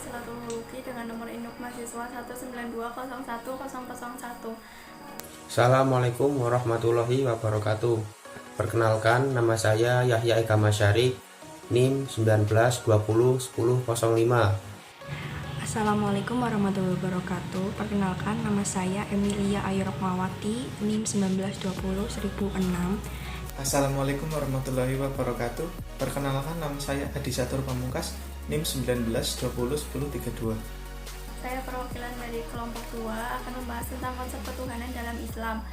Silatul Huluki dengan nomor induk mahasiswa 192011001. Assalamualaikum warahmatullahi wabarakatuh. Perkenalkan, nama saya Yahya Eka Masyari, NIM 19201005. Assalamualaikum warahmatullahi wabarakatuh. Perkenalkan, nama saya Emilia Ayu Rokmawati, NIM 19201006. Assalamualaikum warahmatullahi wabarakatuh. Perkenalkan, nama saya Adi Satur Pamungkas, NIM 19201032. Saya perwakilan dari kelompok 2 akan membahas tentang konsep ketuhanan dalam Islam.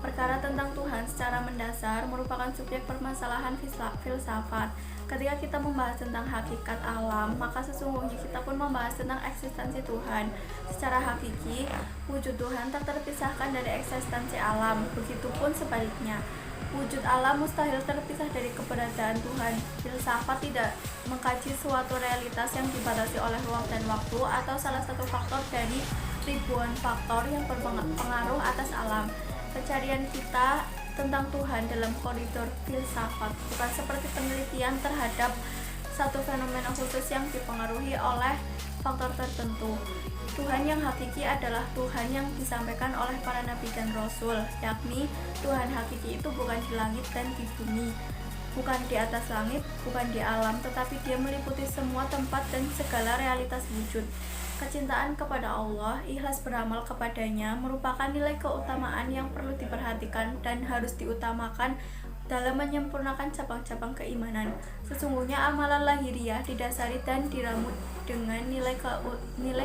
Perkara tentang Tuhan secara mendasar merupakan subjek permasalahan filsafat. Ketika kita membahas tentang hakikat alam, maka sesungguhnya kita pun membahas tentang eksistensi Tuhan. Secara hakiki, wujud Tuhan tak terpisahkan dari eksistensi alam. Begitupun sebaliknya, wujud alam mustahil terpisah dari keberadaan Tuhan. Filsafat tidak mengkaji suatu realitas yang dibatasi oleh ruang dan waktu atau salah satu faktor dari ribuan faktor yang berpengaruh atas alam. Pencarian kita tentang Tuhan dalam koridor filsafat bukan seperti penelitian terhadap satu fenomena khusus yang dipengaruhi oleh faktor tertentu. Tuhan yang hakiki adalah Tuhan yang disampaikan oleh para nabi dan rasul, yakni Tuhan hakiki itu bukan di langit dan di bumi, bukan di atas langit, bukan di alam, tetapi dia meliputi semua tempat dan segala realitas wujud. Kecintaan kepada Allah, ikhlas beramal kepadanya merupakan nilai keutamaan yang perlu diperhatikan dan harus diutamakan dalam menyempurnakan cabang-cabang keimanan. Sesungguhnya amalan lahiriah didasari dan diramu dengan nilai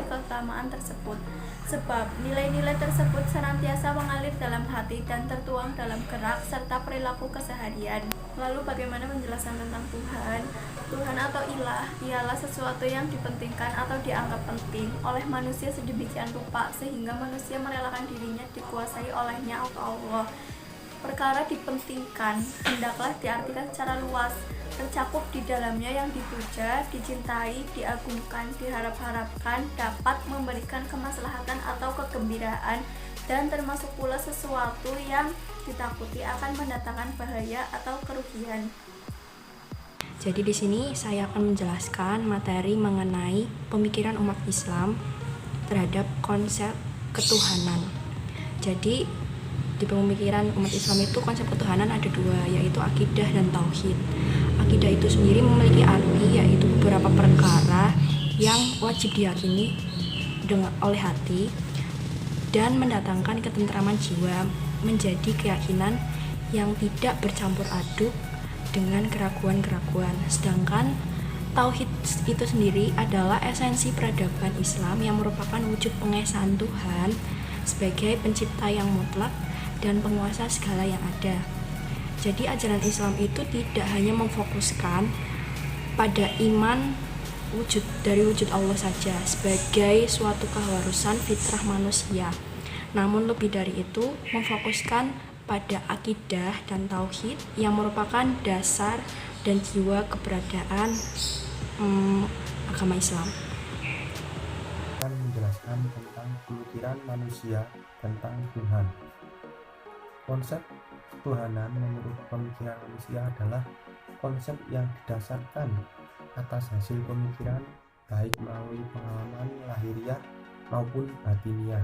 keutamaan tersebut. Sebab nilai-nilai tersebut senantiasa mengalir dalam hati dan tertuang dalam gerak serta perilaku keseharian. Lalu bagaimana menjelaskan tentang Tuhan? Tuhan atau ilah ialah sesuatu yang dipentingkan atau dianggap penting oleh manusia sedemikian rupa sehingga manusia merelakan dirinya dikuasai olehnya atau Allah. Perkara dipentingkan hendaklah diartikan secara luas, tercakup di dalamnya yang dipuja, dicintai, diagungkan, diharap-harapkan, dapat memberikan kemaslahatan atau kegembiraan, dan termasuk pula sesuatu yang ditakuti akan mendatangkan bahaya atau kerugian. Jadi di sini saya akan menjelaskan materi mengenai pemikiran umat Islam terhadap konsep ketuhanan. Jadi di pemikiran umat Islam itu konsep ketuhanan ada dua, yaitu akidah dan tauhid. Akidah itu sendiri memiliki arti, yaitu beberapa perkara yang wajib diyakini oleh hati dan mendatangkan ketentraman jiwa, menjadi keyakinan yang tidak bercampur aduk dengan keraguan-keraguan. Sedangkan tauhid itu sendiri adalah esensi peradaban Islam yang merupakan wujud pengesahan Tuhan sebagai pencipta yang mutlak dan penguasa segala yang ada. Jadi ajaran Islam itu tidak hanya memfokuskan pada iman dari wujud Allah saja sebagai suatu keharusan fitrah manusia, namun lebih dari itu memfokuskan pada akidah dan tauhid yang merupakan dasar dan jiwa keberadaan agama Islam. Akan menjelaskan tentang pemikiran manusia tentang Tuhan. Konsep ketuhanan menurut pemikiran manusia adalah konsep yang didasarkan atas hasil pemikiran baik melalui pengalaman lahiriah maupun batiniah,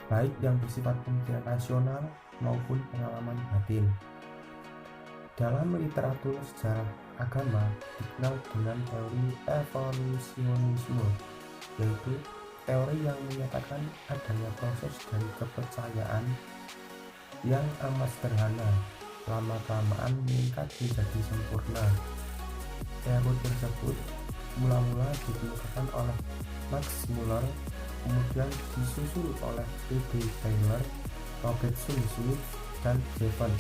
baik yang bersifat pemikiran rasional maupun pengalaman batin. Dalam literatur sejarah agama dikenal dengan teori evolusionisme, yaitu teori yang menyatakan adanya proses dari kepercayaan yang amat sederhana lama-kelamaan meningkat menjadi sempurna. Teori tersebut mula-mula dikemukakan oleh Max Muller, kemudian disusul oleh E.B. Taylor, Robertson Smith, dan Jevons.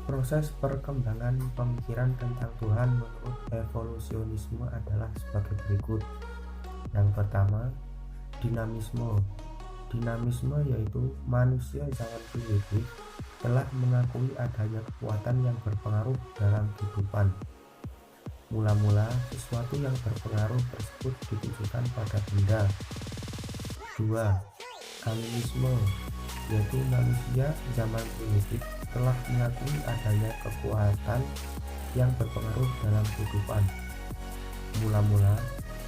Proses perkembangan pemikiran tentang Tuhan menurut evolusionisme adalah sebagai berikut. Yang pertama, dinamisme. Dinamisme yaitu manusia sangat primitif telah mengakui adanya kekuatan yang berpengaruh dalam kehidupan. Mula-mula sesuatu yang berpengaruh tersebut ditujukan pada benda. 2. Animisme, yaitu manusia zaman primitif telah mengakui adanya kekuatan yang berpengaruh dalam kehidupan. Mula-mula,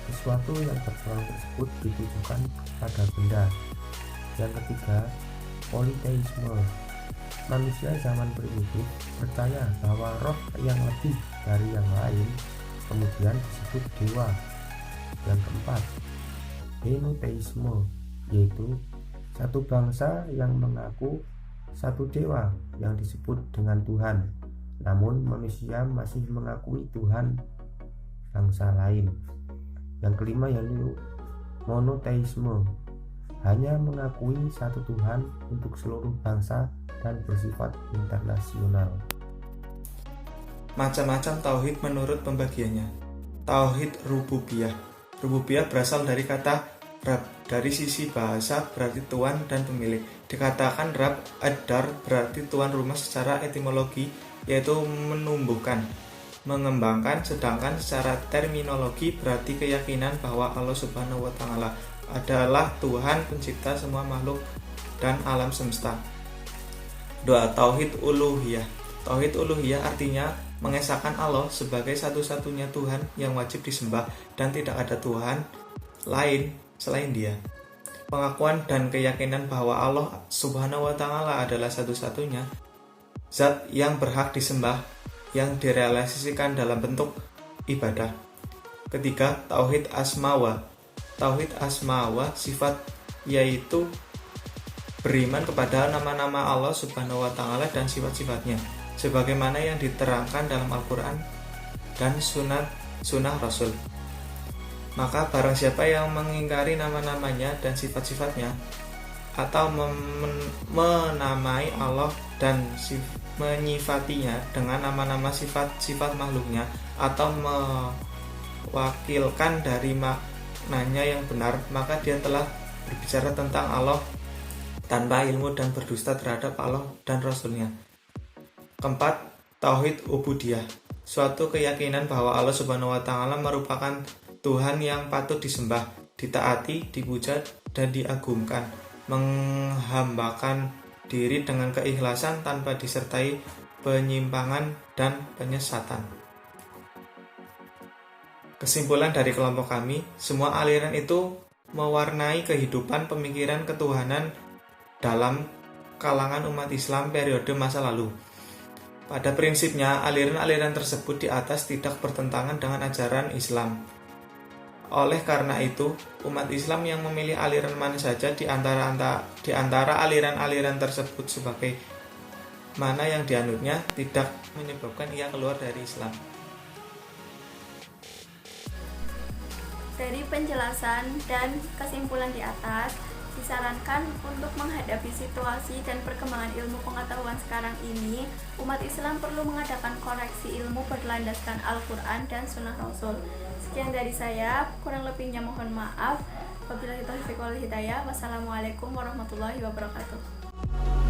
sesuatu yang berpengaruh tersebut ditujukan pada benda. Yang ketiga, politeisme. Manusia zaman primitif percaya bahwa roh yang lebih dari yang lain kemudian disebut dewa. Yang keempat, henoteisme, yaitu satu bangsa yang mengaku satu dewa yang disebut dengan Tuhan, namun manusia masih mengakui Tuhan bangsa lain. Yang kelima yaitu monoteisme, hanya mengakui satu Tuhan untuk seluruh bangsa dan bersifat internasional. Macam-macam tauhid menurut pembagiannya. Tauhid rububiyah. Rububiyah berasal dari kata Rab. Dari sisi bahasa berarti tuan dan pemilik. Dikatakan Rab ad-dar berarti tuan rumah secara etimologi, yaitu menumbuhkan, mengembangkan, sedangkan secara terminologi berarti keyakinan bahwa Allah Subhanahu wa taala adalah Tuhan pencipta semua makhluk dan alam semesta. 2. Tauhid uluhiyah. Tauhid uluhiyah artinya mengesahkan Allah sebagai satu-satunya Tuhan yang wajib disembah dan tidak ada Tuhan lain selain Dia. Pengakuan dan keyakinan bahwa Allah Subhanahu wa taala adalah satu-satunya zat yang berhak disembah yang direalisasikan dalam bentuk ibadah. Ketiga, tauhid asmawa. Tauhid asmawa sifat, yaitu beriman kepada nama-nama Allah Subhanahu wa taala dan sifat-sifatnya sebagaimana yang diterangkan dalam Al-Qur'an dan sunnah Rasul. Maka barang siapa yang mengingkari nama-namanya dan sifat-sifatnya atau menamai Allah dan menyifatinya dengan nama-nama sifat-sifat makhluknya atau mewakilkan dari maknanya yang benar, maka dia telah berbicara tentang Allah tanpa ilmu dan berdusta terhadap Allah dan Rasulnya. Keempat, tauhid ubudiyah. Suatu keyakinan bahwa Allah Subhanahu wa taala merupakan Tuhan yang patut disembah, ditaati, dipuja, dan diagungkan, menghambakan diri dengan keikhlasan tanpa disertai penyimpangan dan penyesatan. Kesimpulan dari kelompok kami, semua aliran itu mewarnai kehidupan pemikiran ketuhanan dalam kalangan umat Islam periode masa lalu. Pada prinsipnya, aliran-aliran tersebut di atas tidak bertentangan dengan ajaran Islam. Oleh karena itu, umat Islam yang memilih aliran mana saja di antara aliran-aliran tersebut sebagai mana yang dianutnya tidak menyebabkan ia keluar dari Islam. Dari penjelasan dan kesimpulan di atas, disarankan untuk menghadapi situasi dan perkembangan ilmu pengetahuan sekarang ini, umat Islam perlu mengadakan koreksi ilmu berlandaskan Al-Quran dan Sunnah Rasul. Sekian dari saya, kurang lebihnya mohon maaf. Wabillahi taufiq wal hidayah. Wassalamualaikum warahmatullahi wabarakatuh.